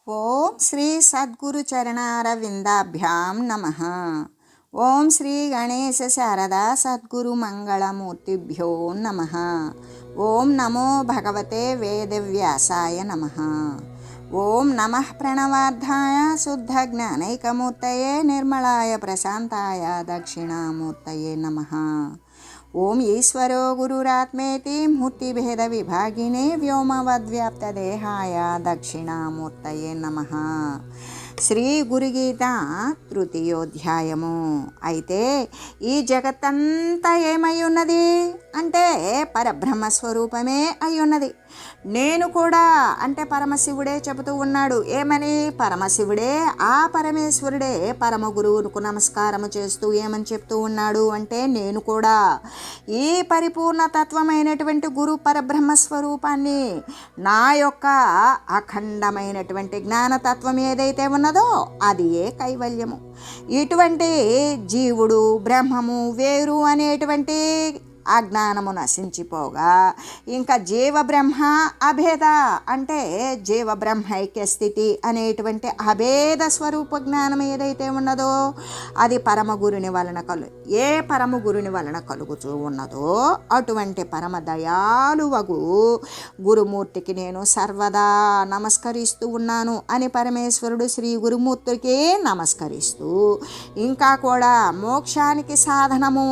ఓం శ్రీ సద్గురు చరణారవిందాభ్యాం నమః. ఓం శ్రీ గణేశ శారదా సద్గురు మంగళమూర్తిభ్యో నమః. ఓం నమో భగవతే వేదవ్యాసాయ నమః. ఓం నమః ప్రణవార్థాయ శుద్ధ జ్ఞానైకమూర్తయే నిర్మలాయ ప్రశాంతాయ దక్షిణామూర్తయే నమః. ఓం ఈశ్వరో గురురాత్మేతి మూర్తిభేద విభాగినే వ్యోమవద్వ్యాప్తదేహాయ దక్షిణామూర్తయే నమః. శ్రీ గురుగీత తృతీయోధ్యాయము. అయితే ఈ జగత్తంతా ఏమై ఉన్నది అంటే పరబ్రహ్మస్వరూపమే అయి ఉన్నది. నేను కూడా అంటే పరమశివుడే చెబుతూ ఉన్నాడు. ఏమని? పరమశివుడే ఆ పరమేశ్వరుడే పరమ గురువుకు నమస్కారము చేస్తూ ఏమని చెప్తూ ఉన్నాడు అంటే, నేను కూడా ఈ పరిపూర్ణ తత్వమైనటువంటి గురు పరబ్రహ్మస్వరూపాన్ని, నా యొక్క అఖండమైనటువంటి జ్ఞానతత్వం ఏదైతే ఉన్నదో అది ఏ కైవల్యము. ఇటువంటి జీవుడు బ్రహ్మము వేరు అనేటువంటి అజ్ఞానము నశించిపోగా ఇంకా జీవబ్రహ్మ అభేద అంటే జీవబ్రహ్మైక్య స్థితి అనేటువంటి అభేద స్వరూప జ్ఞానం ఏదైతే ఉన్నదో అది పరమగురుని వలన ఏ పరమగురుని వలన కలుగుతూ ఉన్నదో అటువంటి పరమ దయాళువగు గురుమూర్తికి నేను సర్వదా నమస్కరిస్తూ ఉన్నాను అని పరమేశ్వరుడు శ్రీ గురుమూర్తికి నమస్కరిస్తూ ఇంకా కూడా మోక్షానికి సాధనము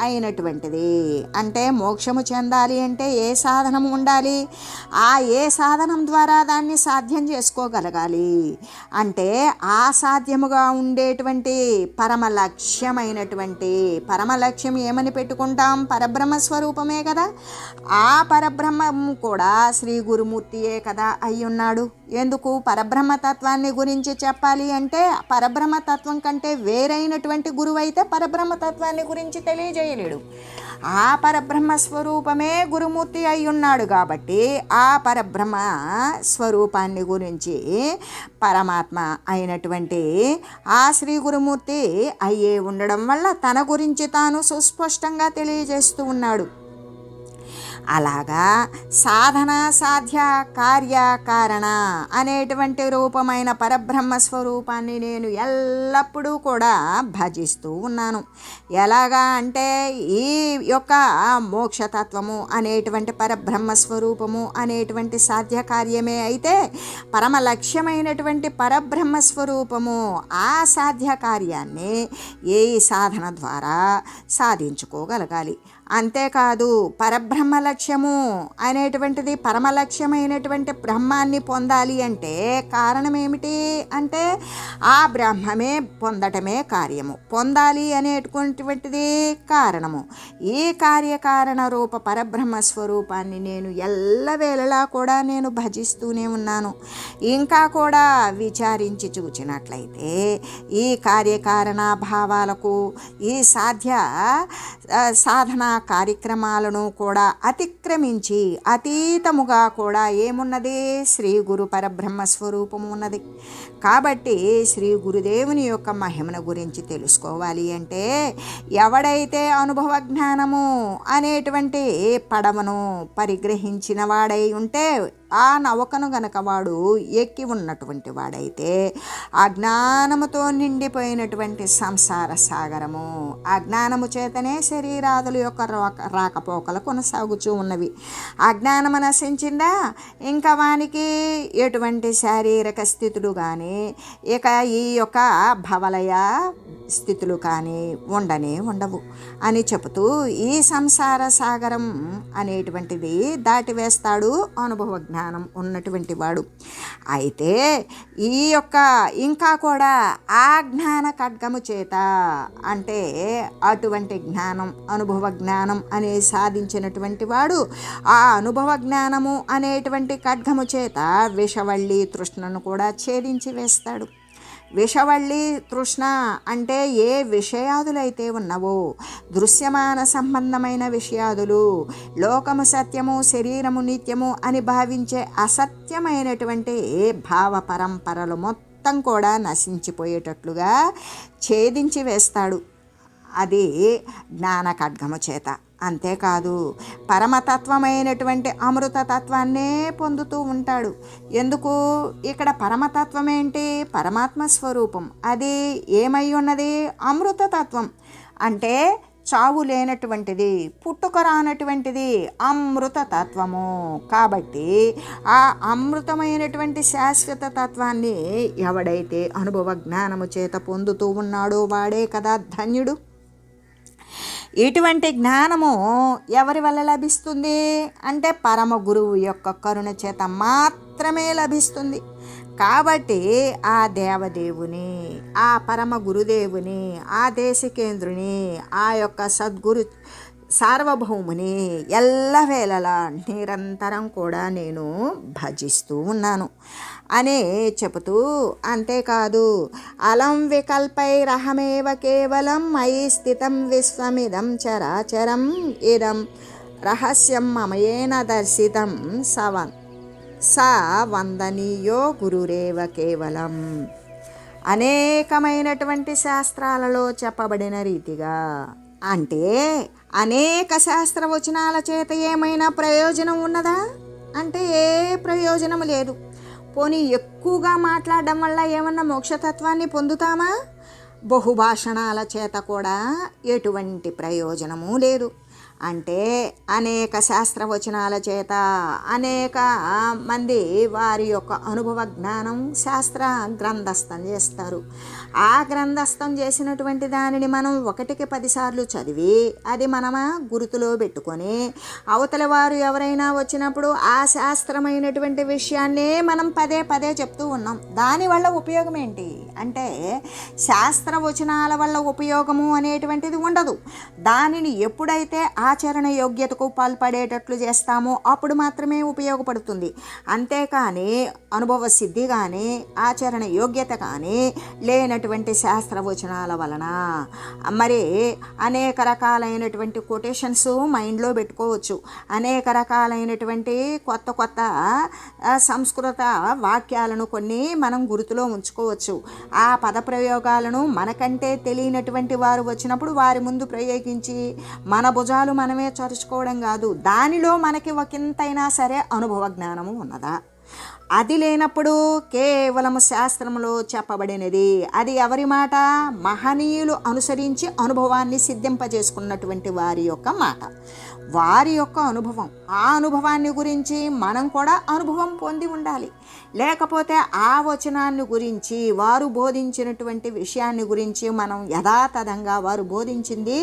అయినటువంటిది అంటే మోక్షము చెందాలి అంటే ఏ సాధనము ఉండాలి, ఆ ఏ సాధనం ద్వారా దాన్ని సాధ్యం చేసుకోగలగాలి అంటే ఆ సాధ్యముగా ఉండేటువంటి పరమ లక్ష్యం ఏమని పెట్టుకుంటాం? పరబ్రహ్మ స్వరూపమే కదా. ఆ పరబ్రహ్మము కూడా శ్రీ గురుమూర్తియే కదా అయి ఉన్నాడు. ఎందుకు? పరబ్రహ్మతత్వాన్ని గురించి చెప్పాలి అంటే పరబ్రహ్మతత్వం కంటే వేరైనటువంటి గురువు అయితే పరబ్రహ్మతత్వాన్ని గురించి తెలియజేయలేడు. ఆ పరబ్రహ్మ స్వరూపమే గురుమూర్తి అయి ఉన్నాడు కాబట్టి ఆ పరబ్రహ్మ స్వరూపాన్ని గురించి పరమాత్మ అయినటువంటి ఆ శ్రీ గురుమూర్తి అయ్యే ఉండడం వల్ల తన గురించి తాను సుస్పష్టంగా తెలియజేస్తూ ఉన్నాడు. అలాగా సాధన సాధ్య కార్యకారణ అనేటువంటి రూపమైన పరబ్రహ్మ స్వరూపాన్ని నేను ఎల్లప్పుడూ కూడా భజిస్తూ ఉన్నాను. ఎలాగా అంటే ఈ యొక్క మోక్షతత్వము అనేటువంటి పరబ్రహ్మ స్వరూపము అనేటువంటి సాధ్య కార్యమే అయితే పరమ లక్ష్యమైనటువంటి పరబ్రహ్మ స్వరూపము ఆ సాధ్య కార్యాన్ని ఏ సాధన ద్వారా సాధించుకోగలగాలి. అంతేకాదు పరబ్రహ్మ లక్ష్యము అనేటువంటిది పరమ లక్ష్యమైనటువంటి బ్రహ్మాన్ని పొందాలి అంటే కారణం ఏమిటి అంటే ఆ బ్రహ్మమే పొందటమే కార్యము, పొందాలి అనేటువంటిది కారణము. ఈ కార్యకారణ రూప పరబ్రహ్మ స్వరూపాన్ని నేను ఎల్లవేళలా కూడా నేను భజిస్తూనే ఉన్నాను. ఇంకా కూడా విచారించి చూచినట్లయితే ఈ కార్యకారణ భావాలకు ఈ సాధన కార్యక్రమాలను కూడా అతిక్రమించి అతీతముగా కూడా ఏమున్నది? శ్రీ గురు పరబ్రహ్మ స్వరూపము ఉన్నది. కాబట్టి శ్రీ గురుదేవుని యొక్క మహిమను గురించి తెలుసుకోవాలి అంటే ఎవడైతే అనుభవ జ్ఞానము అనేటువంటి పడవను పరిగ్రహించిన వాడై ఉంటే ఆ నౌకను గనక వాడు ఎక్కి ఉన్నటువంటి వాడైతే అజ్ఞానముతో నిండిపోయినటువంటి సంసార సాగరము, అజ్ఞానము చేతనే శరీరాదుల యొక్క రాకపోకలు కొనసాగుతూ ఉన్నవి. అజ్ఞానము నశించిందా ఇంకా వానికి ఎటువంటి శారీరక స్థితులు కానీ ఇక ఈ యొక్క భవలయ స్థితులు కానీ ఉండవు అని చెబుతూ ఈ సంసార సాగరం అనేటువంటిది దాటివేస్తాడు అనుభవ జ్ఞానం ఉన్నటువంటి వాడు. అయితే ఈ యొక్క ఇంకా కూడా ఆ జ్ఞాన ఖడ్గము చేత అంటే అటువంటి జ్ఞానం అనుభవ జ్ఞానం అనే సాధించినటువంటి వాడు ఆ అనుభవ జ్ఞానము అనేటువంటి ఖడ్గము చేత విషవల్లి తృష్ణను కూడా ఛేదించి వేస్తాడు. విషవల్లి తృష్ణ అంటే ఏ విషయాదులైతే ఉన్నవో దృశ్యమాన సంబంధమైన విషయాదులు, లోకము సత్యము శరీరము నిత్యము అని భావించే అసత్యమైనటువంటి భావ పరంపరలు మొత్తం కూడా నశించిపోయేటట్లుగా ఛేదించి వేస్తాడు. అది జ్ఞాన ఖడ్గము చేత. అంతేకాదు పరమతత్వమైనటువంటి అమృతతత్వాన్నే పొందుతూ ఉంటాడు. ఎందుకు? ఇక్కడ పరమతత్వం ఏంటి? పరమాత్మ స్వరూపం. అది ఏమై ఉన్నది? అమృతతత్వం. అంటే చావు లేనటువంటిది, పుట్టుక రానటువంటిది అమృతతత్వము. కాబట్టి ఆ అమృతమైనటువంటి శాశ్వత తత్వాన్ని ఎవడైతే అనుభవ జ్ఞానము చేత పొందుతూ ఉన్నాడో వాడే కదా ధన్యుడు. ఇటువంటి జ్ఞానము ఎవరి వల్ల లభిస్తుంది అంటే పరమ గురువు యొక్క కరుణ చేత మాత్రమే లభిస్తుంది. కాబట్టి ఆ దేవదేవుని, ఆ పరమ గురుదేవుని, ఆ దేశికేంద్రుని, ఆ యొక్క సద్గురు సార్వభౌముని ఎల్లవేళలా నిరంతరం కూడా నేను భజిస్తూ ఉన్నాను అని చెబుతూ, అంతేకాదు అలం వికల్పైరహమేవ కేవలం మయి స్థితం విశ్వమిదం చరాచరం ఇదం రహస్యం మమయేన దర్శితం స వందనీయో గురురేవ కేవలం. అనేకమైనటువంటి శాస్త్రాలలో చెప్పబడిన రీతిగా, అంటే అనేక శాస్త్రవచనాల చేత ఏమైనా ప్రయోజనం ఉన్నదా అంటే ఏ ప్రయోజనం లేదు. పోనీ ఎక్కువగా మాట్లాడడం వల్ల ఏమన్నా మోక్షతత్వాన్ని పొందుతామా? బహుభాషణాల చేత కూడా ఎటువంటి ప్రయోజనము లేదు. అంటే అనేక శాస్త్రవచనాల చేత అనేక మంది వారి యొక్క అనుభవ జ్ఞానం శాస్త్ర గ్రంథస్థం చేస్తారు. ఆ గ్రంథస్థం చేసినటువంటి దానిని మనం 1కి 10 సార్లు చదివి అది మనమా గుర్తులో పెట్టుకొని అవతల వారు ఎవరైనా వచ్చినప్పుడు ఆ శాస్త్రమైనటువంటి విషయాన్నే మనం పదే పదే చెప్తూ ఉన్నాం. దానివల్ల ఉపయోగం ఏంటి అంటే శాస్త్రవచనాల వల్ల ఉపయోగము అనేటువంటిది ఉండదు. దానిని ఎప్పుడైతే ఆచరణ యోగ్యతకు పాల్పడేటట్లు చేస్తామో అప్పుడు మాత్రమే ఉపయోగపడుతుంది. అంతేకాని అనుభవ సిద్ధి కానీ ఆచరణ యోగ్యత కానీ లేనటువంటి శాస్త్రవచనాల వలన మరి అనేక రకాలైనటువంటి కొటేషన్స్ మైండ్లో పెట్టుకోవచ్చు. అనేక రకాలైనటువంటి కొత్త కొత్త సంస్కృత వాక్యాలను కొన్ని మనం గుర్తులో ఉంచుకోవచ్చు. ఆ పదప్రయోగాలను మనకంటే తెలియనటువంటి వారు వచ్చినప్పుడు వారి ముందు ప్రయోగించి మన భుజాలు మనమే చరుచుకోవడం కాదు, దానిలో మనకి ఒకంతైనా సరే అనుభవ జ్ఞానము ఉన్నదా? అది లేనప్పుడు కేవలము శాస్త్రములో చెప్పబడినది అది ఎవరి మాట? మహనీయులు అనుసరించి అనుభవాన్ని సిద్ధింపజేసుకున్నటువంటి వారి యొక్క మాట, వారి యొక్క అనుభవం. ఆ అనుభవాన్ని గురించి మనం కూడా అనుభవం పొంది ఉండాలి. లేకపోతే ఆ వచనాన్ని గురించి వారు బోధించినటువంటి విషయాన్ని గురించి మనం యథాతథంగా వారు బోధించింది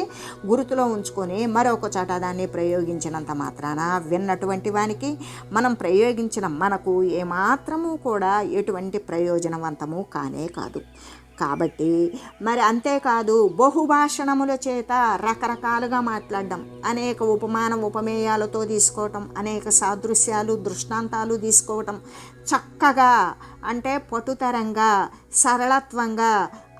గుర్తులో ఉంచుకొని మరొక చోట దాన్ని ప్రయోగించినంత మాత్రాన విన్నటువంటి వానికి మనం ప్రయోగించిన మనకు ఏమాత్రము కూడా ఎటువంటి ప్రయోజనవంతము కానే కాదు. కాబట్టి మరి అంతేకాదు బహుభాషణముల చేత రకరకాలుగా మాట్లాడడం, అనేక ఉపమాన ఉపమేయాలతో తీసుకోవటం, అనేక సాదృశ్యాలు దృష్టాంతాలు తీసుకోవటం, చక్కగా అంటే పటుతరంగా సరళత్వంగా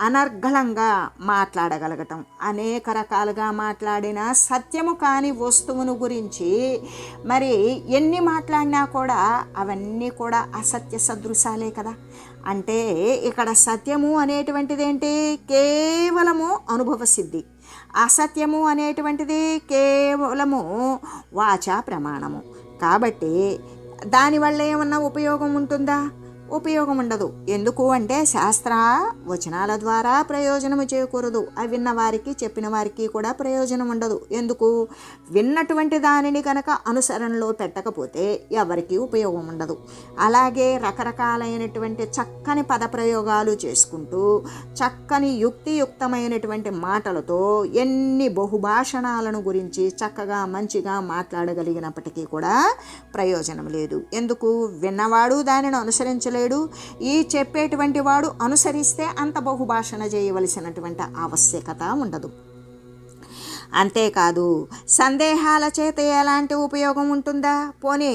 అనర్గళంగా మాట్లాడగలగటం, అనేక రకాలుగా మాట్లాడిన సత్యము కాని వస్తువును గురించి మరి ఎన్ని మాట్లాడినా కూడా అవన్నీ కూడా అసత్య సదృశాలే కదా. అంటే ఇక్కడ సత్యము అనేటువంటిది ఏంటి? కేవలము అనుభవ సిద్ధి. అసత్యము అనేటువంటిది కేవలము వాచా ప్రమాణము. కాబట్టి దానివల్ల ఏమన్నా ఉపయోగం ఉంటుందా? ఉపయోగం ఉండదు. ఎందుకు అంటే శాస్త్ర వచనాల ద్వారా ప్రయోజనము చేకూరదు. అవి విన్న వారికి చెప్పిన వారికి కూడా ప్రయోజనం ఉండదు. ఎందుకు? విన్నటువంటి దానిని కనుక అనుసరణలో పెట్టకపోతే ఎవరికి ఉపయోగం ఉండదు. అలాగే రకరకాలైనటువంటి చక్కని పదప్రయోగాలు చేసుకుంటూ చక్కని యుక్తియుక్తమైనటువంటి మాటలతో ఎన్ని బహుభాషణాలను గురించి చక్కగా మంచిగా మాట్లాడగలిగినప్పటికీ కూడా ప్రయోజనం లేదు. ఎందుకు? విన్నవాడు దానిని అనుసరించలేదు, ఈ చెప్పేటువంటి వాడు అనుసరిస్తే అంత బహుభాషణ చేయవలసినటువంటి ఆవశ్యకత ఉండదు. అంతేకాదు సందేహాల చేత ఎలాంటి ఉపయోగం ఉంటుందా? పోనీ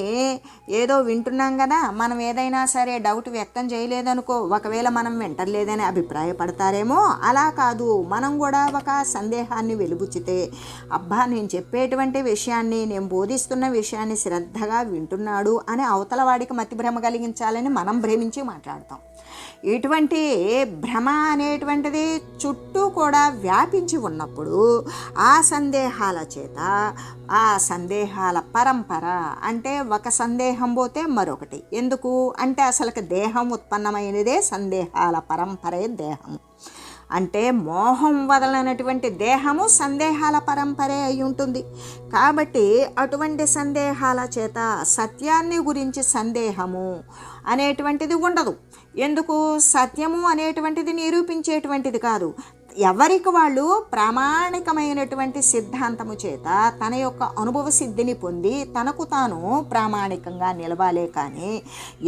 ఏదో వింటున్నాం కదా, మనం ఏదైనా సరే డౌట్ వ్యక్తం చేయలేదనుకో, ఒకవేళ మనం వింటలేదని అభిప్రాయపడతారేమో. అలా కాదు, మనం కూడా ఒక సందేహాన్ని వెలుబుచ్చితే అబ్బా నేను చెప్పేటువంటి విషయాన్ని నేను బోధిస్తున్న విషయాన్ని శ్రద్ధగా వింటున్నాడు అని అవతల వాడికి మతి భ్రమ కలిగించాలని మనం భ్రమించి మాట్లాడతాం. ఇటువంటి భ్రమ అనేటువంటిది చుట్టూ కూడా వ్యాపించి ఉన్నప్పుడు ఆ సందేహాల చేత, ఆ సందేహాల పరంపర, అంటే ఒక సందేహం పోతే మరొకటి. ఎందుకు అంటే అసలుకి దేహం ఉత్పన్నమైనదే సందేహాల పరంపరే దేహము. అంటే మోహం వదలనటువంటి దేహము సందేహాల పరంపరే అయి ఉంటుంది. కాబట్టి అటువంటి సందేహాల చేత సత్యాన్ని గురించి సందేహము అనేటువంటిది ఉండదు. ఎందుకు? సత్యము అనేటువంటిది నిరూపించేటువంటిది కాదు. ఎవరికి వాళ్ళు ప్రామాణికమైనటువంటి సిద్ధాంతము చేత తన యొక్క అనుభవ సిద్ధిని పొంది తనకు తాను ప్రామాణికంగా నిలవాలే కానీ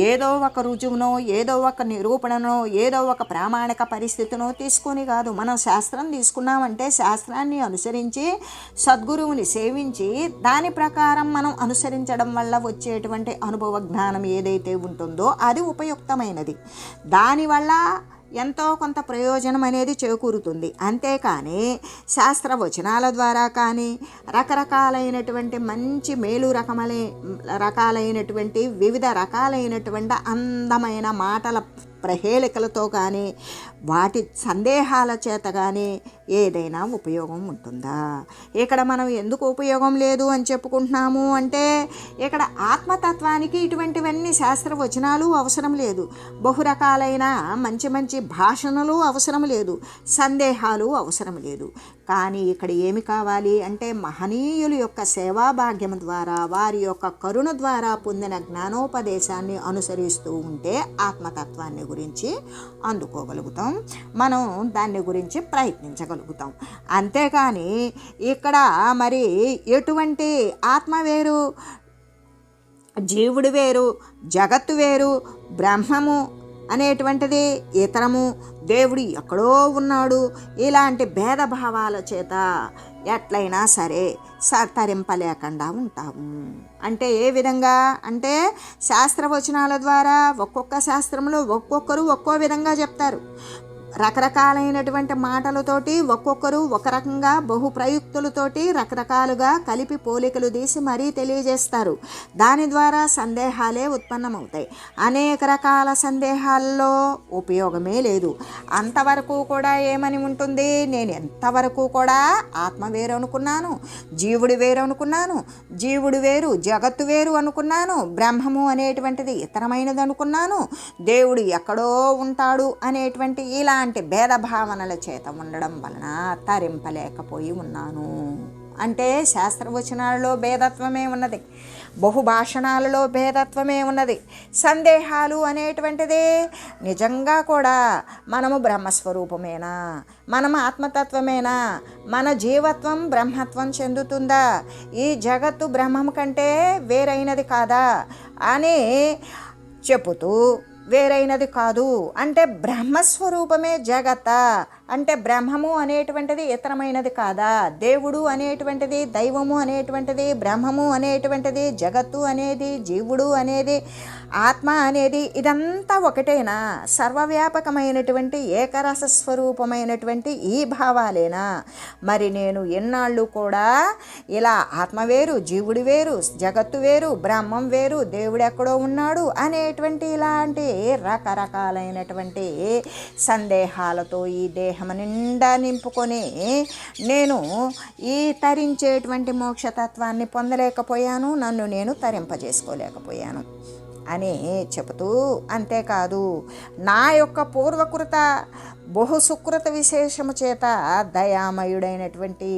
ఏదో ఒక రుజువునో, ఏదో ఒక నిరూపణనో, ఏదో ఒక ప్రామాణిక పరిస్థితినో తీసుకొని కాదు. మనం శాస్త్రం తీసుకున్నామంటే శాస్త్రాన్ని అనుసరించి సద్గురువుని సేవించి దాని ప్రకారం మనం అనుసరించడం వల్ల వచ్చేటువంటి అనుభవ జ్ఞానం ఏదైతే ఉంటుందో అది ఉపయుక్తమైనది. దానివల్ల ఎంతో కొంత ప్రయోజనం అనేది చేకూరుతుంది. అంతేకాని శాస్త్రవచనాల ద్వారా కానీ రకరకాలైనటువంటి మంచి మేలు రకాలైనటువంటి వివిధ రకాలైనటువంటి అందమైన మాటల ప్రహేళికలతో కానీ వాటి సందేహాల చేత కానీ ఏదైనా ఉపయోగం ఉంటుందా? ఇక్కడ మనం ఎందుకు ఉపయోగం లేదు అని చెప్పుకుంటున్నాము అంటే ఇక్కడ ఆత్మతత్వానికి ఇటువంటివన్నీ శాస్త్రవచనాలు అవసరం లేదు, బహురకాలైన మంచి మంచి భాషణలు అవసరం లేదు, సందేహాలు అవసరం లేదు. కానీ ఇక్కడ ఏమి కావాలి అంటే మహనీయుల యొక్క సేవాభాగ్యం ద్వారా, వారి యొక్క కరుణ ద్వారా పొందిన జ్ఞానోపదేశాన్ని అనుసరిస్తూ ఉంటే ఆత్మతత్వాన్ని గురించి అందుకోగలుగుతాం, మనం దాన్ని గురించి ప్రయత్నించగలుగుతాం. అంతేకాని ఇక్కడ మరి ఎటువంటి ఆత్మ వేరు, జీవుడు వేరు, జగత్తు వేరు, బ్రహ్మము అనేటువంటిది ఇతరము, దేవుడు ఎక్కడో ఉన్నాడు, ఇలాంటి భేదభావాల చేత ఎట్లయినా సరే తరింపలేకుండా ఉంటాము. అంటే ఏ విధంగా అంటే శాస్త్రవచనాల ద్వారా ఒక్కొక్క శాస్త్రంలో ఒక్కొక్కరు ఒక్కో విధంగా చెప్తారు. రకరకాలైనటువంటి మాటలతోటి ఒక్కొక్కరు ఒక రకంగా బహుప్రయుక్తులతోటి రకరకాలుగా కలిపి పోలికలు తీసి మరీ తెలియజేస్తారు. దాని ద్వారా సందేహాలే ఉత్పన్నమవుతాయి. అనేక రకాల సందేహాల్లో ఉపయోగమే లేదు. అంతవరకు కూడా ఏమని ఉంటుంది, నేను ఎంతవరకు కూడా ఆత్మ వేరు అనుకున్నాను, జీవుడు వేరు అనుకున్నాను, జీవుడు వేరు జగత్తు వేరు అనుకున్నాను, బ్రహ్మము అనేటువంటిది ఇతరమైనది అనుకున్నాను, దేవుడు ఎక్కడో ఉంటాడు అనేటువంటి ఇలాంటి భేదభావనల చేత ఉండడం వలన తరింపలేకపోయి ఉన్నాను. అంటే శాస్త్రవచనాలలో భేదత్వమే ఉన్నది, బహుభాషణాలలో భేదత్వమే ఉన్నది. సందేహాలు అనేటువంటిది నిజంగా కూడా మనము బ్రహ్మస్వరూపమేనా, మనం ఆత్మతత్వమేనా, మన జీవత్వం బ్రహ్మత్వం చెందుతుందా, ఈ జగత్తు బ్రహ్మం కంటే వేరైనది కాదా అని చెబుతూ వేరైనది కాదు అంటే బ్రహ్మస్వరూపమే జగత అంటే బ్రహ్మము అనేటువంటిది ఇతరమైనది కాదా, దేవుడు అనేటువంటిది, దైవము అనేటువంటిది, బ్రహ్మము అనేటువంటిది, జగత్తు అనేది, జీవుడు అనేది, ఆత్మ అనేది ఇదంతా ఒకటేనా, సర్వవ్యాపకమైనటువంటి ఏకరస స్వరూపమైనటువంటి ఈ భావాలేనా? మరి నేను ఎన్నాళ్ళు కూడా ఇలా ఆత్మ వేరు, జీవుడు వేరు, జగత్తు వేరు, బ్రహ్మం వేరు, దేవుడు ఎక్కడో ఉన్నాడు అనేటువంటి ఇలాంటి రకరకాలైనటువంటి సందేహాలతో ఈ దేహం నిండా నింపుకొని నేను ఈ తరించేటువంటి మోక్షతత్వాన్ని పొందలేకపోయాను, నన్ను నేను తరింపజేసుకోలేకపోయాను అని చెబుతూ, అంతేకాదు నా యొక్క పూర్వకృత బహుసుకృత విశేషము చేత దయామయుడైనటువంటి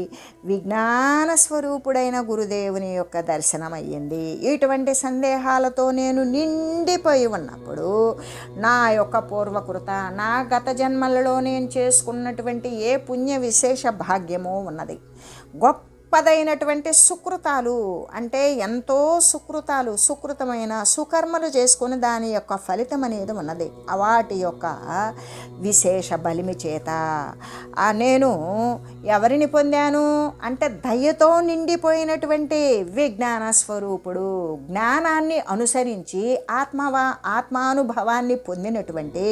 విజ్ఞాన స్వరూపుడైన గురుదేవుని యొక్క దర్శనం అయ్యింది. ఇటువంటి సందేహాలతో నేను నిండిపోయి ఉన్నప్పుడు నా యొక్క పూర్వకృత, నా గత జన్మలలో నేను చేసుకున్నటువంటి ఏ పుణ్య విశేష భాగ్యమో ఉన్నది, గొప్పదైనటువంటి సుకృతాలు అంటే ఎంతో సుకృతాలు, సుకృతమైన సుకర్మలు చేసుకుని దాని యొక్క ఫలితం అనేది ఉన్నది. వాటి యొక్క విశేష బలిమి చేత నేను ఎవరిని పొందాను అంటే దయతో నిండిపోయినటువంటి విజ్ఞాన స్వరూపుడు, జ్ఞానాన్ని అనుసరించి ఆత్మానుభవాన్ని పొందినటువంటి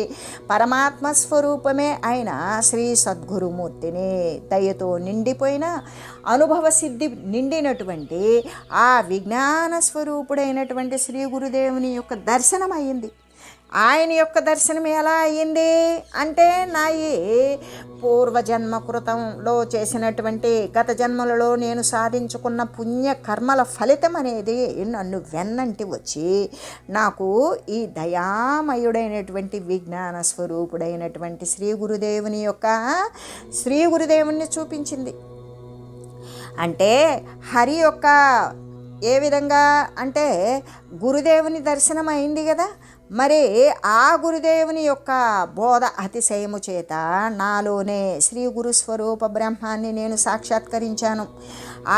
పరమాత్మ స్వరూపమే అయిన శ్రీ సద్గురుమూర్తిని, దయతో నిండిపోయిన అనుభవ సిద్ధి నిండినటువంటి ఆ విజ్ఞాన స్వరూపుడైనటువంటి శ్రీ గురుదేవుని యొక్క దర్శనం అయింది. ఆయన యొక్క దర్శనం ఎలా అయ్యింది అంటే నా ఈ పూర్వజన్మ కృతంలో చేసినటువంటి గత జన్మలలో నేను సాధించుకున్న పుణ్య కర్మల ఫలితం అనేది నన్ను వెన్నంటి వచ్చి నాకు ఈ దయామయుడైనటువంటి విజ్ఞాన స్వరూపుడైనటువంటి శ్రీ గురుదేవుని చూపించింది. అంటే హరి యొక్క ఏ విధంగా అంటే గురుదేవుని దర్శనం అయింది కదా, మరి ఆ గురుదేవుని యొక్క బోధ అతిశయము చేత నాలోనే శ్రీ గురు స్వరూప బ్రహ్మాన్ని నేను సాక్షాత్కరించాను.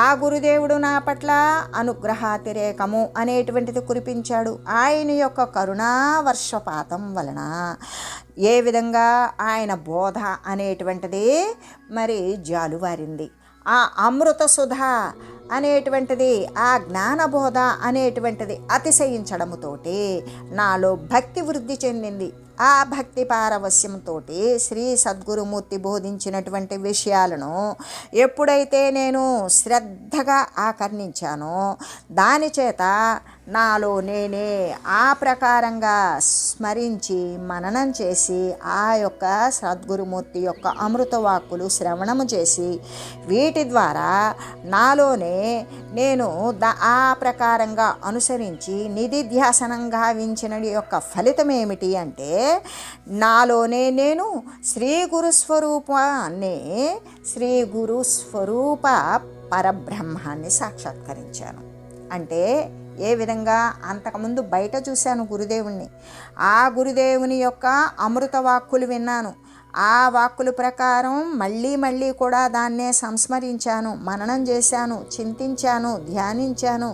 ఆ గురుదేవుడు నా పట్ల అనుగ్రహాతిరేకము అనేటువంటిది కురిపించాడు. ఆయన యొక్క కరుణా వర్షపాతం వలన ఏ విధంగా ఆయన బోధ అనేటువంటిది మరి జాలువారింది. ఆ అమృత సుధ అనేటువంటిది, ఆ జ్ఞానబోధ అనేటువంటిది అతిశయించడముతోటి నాలో భక్తి వృద్ధి చెందింది. ఆ భక్తి పారవస్యంతో శ్రీ సద్గురుమూర్తి బోధించినటువంటి విషయాలను ఎప్పుడైతే నేను శ్రద్ధగా ఆకర్ణించానో దాని చేత నాలో నేనే ఆ ప్రకారంగా స్మరించి మననం చేసి ఆ యొక్క సద్గురుమూర్తి యొక్క అమృత వాక్కులు శ్రవణము చేసి వీటి ద్వారా నాలోనే నేను ఆ ప్రకారంగా అనుసరించి నిధిధ్యాసనం గావించిన యొక్క ఫలితం ఏమిటి అంటే నాలోనే నేను శ్రీ గురు స్వరూప పరబ్రహ్మాన్ని సాక్షాత్కరించాను. అంటే ఏ విధంగా అంతకుముందు బయట చూశాను గురుదేవుణ్ణి, ఆ గురుదేవుని యొక్క అమృత వాక్కులు విన్నాను, ఆ వాక్కుల ప్రకారం మళ్ళీ కూడా దాన్నే సంస్మరించాను, మననం చేశాను, చింతించాను, ధ్యానించాను.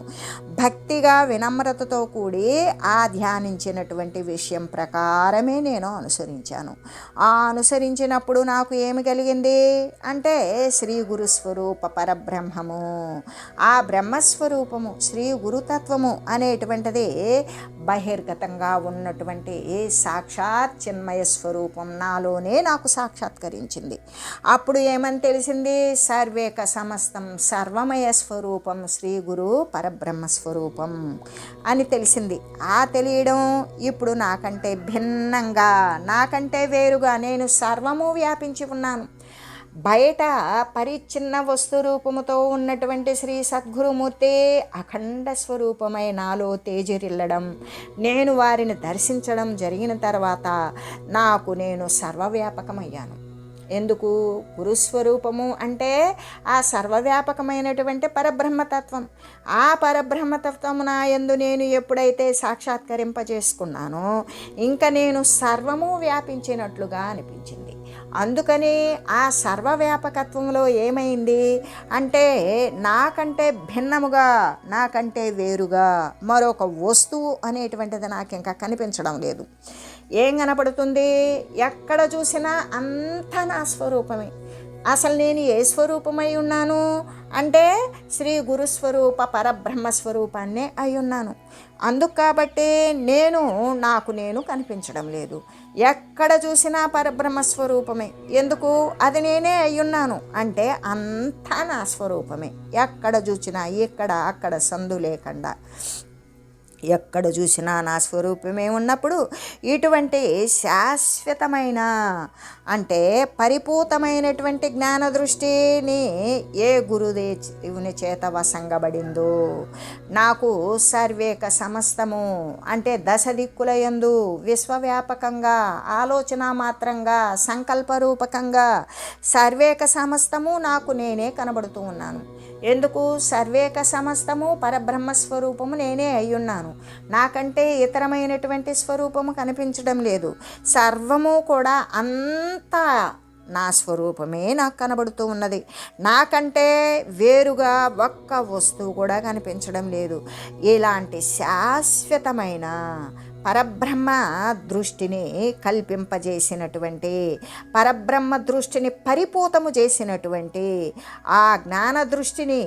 భక్తిగా వినమ్రతతో కూడి ఆ ధ్యానించినటువంటి విషయం ప్రకారమే నేను అనుసరించాను. ఆ అనుసరించినప్పుడు నాకు ఏమి కలిగింది అంటే శ్రీ గురుస్వరూప పరబ్రహ్మము, ఆ బ్రహ్మస్వరూపము శ్రీ గురుతత్వము అనేటువంటిది బహిర్గతంగా ఉన్నటువంటి సాక్షాత్ చిన్మయ స్వరూపం నాలోనే నాకు సాక్షాత్కరించింది. అప్పుడు ఏమని తెలిసింది? సర్వేక సమస్తం సర్వమయ స్వరూపం శ్రీ గురు పరబ్రహ్మ స్వరూపం అని తెలిసింది. ఆ తెలియడం ఇప్పుడు నాకంటే భిన్నంగా, నాకంటే వేరుగా నేను సర్వము వ్యాపించి ఉన్నాను. బయట పరిచ్ఛిన్న వస్తు రూపముతో ఉన్నటువంటి శ్రీ సద్గురుమూర్తి అఖండ స్వరూపమై నాలో తేజరిల్లడం, నేను వారిని దర్శించడం జరిగిన తర్వాత నాకు నేను సర్వవ్యాపకమయ్యాను. ఎందుకు? గురుస్వరూపము అంటే ఆ సర్వవ్యాపకమైనటువంటి పరబ్రహ్మతత్వం. ఆ పరబ్రహ్మతత్వము నా యందు నేను ఎప్పుడైతే సాక్షాత్కరింపజేసుకున్నానో ఇంకా నేను సర్వము వ్యాపించినట్లుగా అనిపించింది. అందుకని ఆ సర్వవ్యాపకత్వంలో ఏమైంది అంటే నాకంటే భిన్నముగా, నాకంటే వేరుగా మరొక వస్తువు అనేటువంటిది నాకు ఇంకా కనిపించడం లేదు. ఏం కనపడుతుంది? ఎక్కడ చూసినా అంతా నా స్వరూపమే. అసలు నేను ఏ స్వరూపమై ఉన్నాను అంటే శ్రీ గురుస్వరూప పరబ్రహ్మస్వరూపాన్నే అయి ఉన్నాను. అందుకు కాబట్టి నాకు నేను కనిపించడం లేదు. ఎక్కడ చూసినా పరబ్రహ్మస్వరూపమే. ఎందుకు? అది నేనే అయ్యున్నాను అంటే అంతా నా స్వరూపమే. ఎక్కడ చూసినా ఇక్కడ అక్కడ సందు లేకుండా ఎక్కడ చూసినా నా స్వరూపమే ఉన్నప్పుడు ఇటువంటి శాశ్వతమైన అంటే పరిపూతమైనటువంటి జ్ఞాన దృష్టిని ఏ గురుదేవుని చేత వశంగబడిందో నాకు సర్వేక సమస్తము అంటే దశ దిక్కులయందు విశ్వవ్యాపకంగా ఆలోచన మాత్రంగా సంకల్పరూపకంగా సర్వేక సమస్తము నాకు నేనే కనబడుతూ ఉన్నాను. ఎందుకు? సర్వేక సమస్తము పరబ్రహ్మస్వరూపము నేనే అయ్యున్నాను. నాకంటే ఇతరమైనటువంటి స్వరూపము కనిపించడం లేదు. సర్వము కూడా అంతా నా స్వరూపమే నాకు కనబడుతూ ఉన్నది. నాకంటే వేరుగా ఒక్క వస్తువు కూడా కనిపించడం లేదు. ఇలాంటి శాశ్వతమైన పరబ్రహ్మ దృష్టిని కల్పింపజేసినటువంటి, పరబ్రహ్మ దృష్టిని పరిపూతము చేసినటువంటి ఆ జ్ఞాన దృష్టిని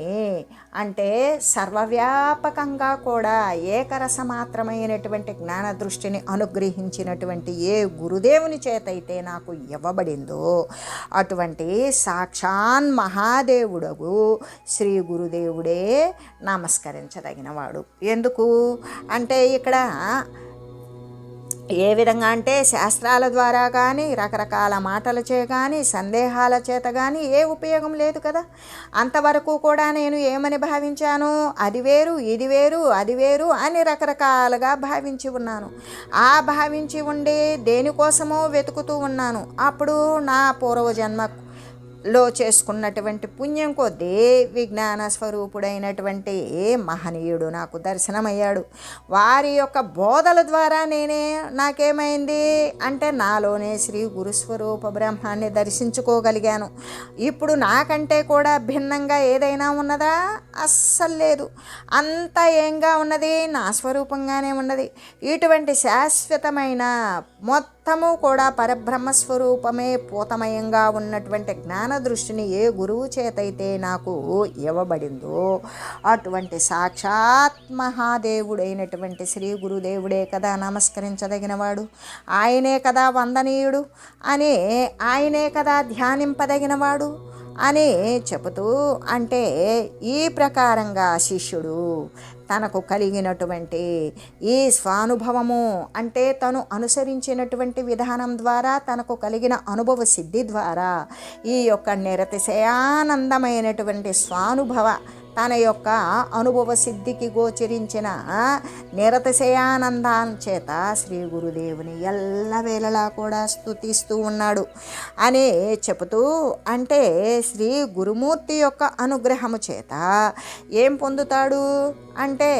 అంటే సర్వవ్యాపకంగా కూడా ఏకరసమాత్రమైనటువంటి జ్ఞాన దృష్టిని అనుగ్రహించినటువంటి ఏ గురుదేవుని చేతైతే నాకు ఇవ్వబడిందో అటువంటి సాక్షాన్ మహాదేవుడగు శ్రీ గురుదేవుడే నమస్కరించదగినవాడు. ఎందుకు అంటే ఇక్కడ ఏ విధంగా అంటే శాస్త్రాల ద్వారా కానీ రకరకాల మాటలచే కానీ సందేహాల చేత కానీ ఏ ఉపయోగం లేదు కదా. అంతవరకు కూడా నేను ఏమని భావించాను, అది వేరు ఇది వేరు అది వేరు అని రకరకాలుగా భావించి ఉన్నాను. ఆ భావించి ఉండి దేనికోసమో వెతుకుతూ ఉన్నాను. అప్పుడు నా పూర్వజన్మ లో చేసుకున్నటువంటి పుణ్యం కొద్దీ విజ్ఞాన స్వరూపుడైనటువంటి మహనీయుడు నాకు దర్శనమయ్యాడు. వారి యొక్క బోధల ద్వారా నాకేమైంది అంటే నాలోనే శ్రీ గురుస్వరూప బ్రహ్మాన్ని దర్శించుకోగలిగాను. ఇప్పుడు నాకంటే కూడా భిన్నంగా ఏదైనా ఉన్నదా? అస్సలు లేదు. అంతా ఏంగా ఉన్నది? నా స్వరూపంగానే ఉన్నది. ఇటువంటి శాశ్వతమైన మొత్తము కూడా పరబ్రహ్మస్వరూపమే పూతమయంగా ఉన్నటువంటి జ్ఞాన దృష్టిని ఏ గురువు చేతైతే నాకు ఇవ్వబడిందో అటువంటి సాక్షాత్ మహాదేవుడైనటువంటి శ్రీ గురుదేవుడే కదా నమస్కరించదగినవాడు, ఆయనే కదా వందనీయుడు అని, ఆయనే కదా ధ్యానింపదగినవాడు అని చెబుతూ, అంటే ఈ ప్రకారంగా శిష్యుడు తనకు కలిగినటువంటి ఈ స్వానుభవము అంటే తను అనుసరించినటువంటి విధానం ద్వారా తనకు కలిగిన అనుభవ సిద్ధి ద్వారా ఈ యొక్క నిరతిశయానందమైనటువంటి స్వానుభవ తన యొక్క అనుభవ సిద్ధికి గోచరించిన నిరతిశయానందాం చేత శ్రీ గురుదేవుని ఎల్లవేళలా కూడా స్తుతిస్తూ ఉన్నాడు అని చెబుతూ, అంటే శ్రీ గురుమూర్తి యొక్క అనుగ్రహము చేత ఏం పొందుతాడు అంటే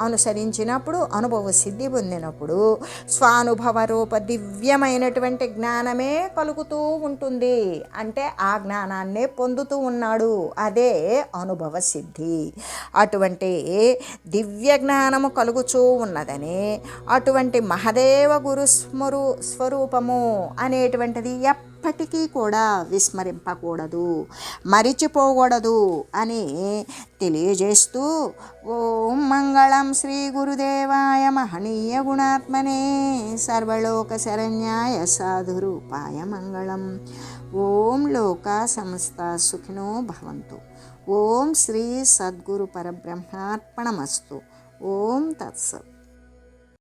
అనుసరించినప్పుడు అనుభవ సిద్ధి పొందినప్పుడు స్వానుభవ రూప దివ్యమైనటువంటి జ్ఞానమే కలుగుతూ ఉంటుంది. అంటే ఆ జ్ఞానాన్నే పొందుతూ ఉన్నాడు, అదే అనుభవ సిద్ధి. అటువంటి దివ్య జ్ఞానము కలుగుచూ ఉన్నదని, అటువంటి మహదేవ గురు స్వరూపము అనేటువంటిది ఎప్పటికీ కూడా విస్మరింపకూడదు, మరిచిపోకూడదు అని తెలియజేస్తూ, ఓం మంగళం శ్రీ గురుదేవాయ మహనీయ గుణాత్మనే సర్వలోక శరణ్యాయ సాధురూపాయ మంగళం. ఓం లోకా సమస్త సుఖినో భవంతు. ఓం శ్రీ సద్గురు పరబ్రహ్మార్పణమస్తు. ఓం తత్సత్.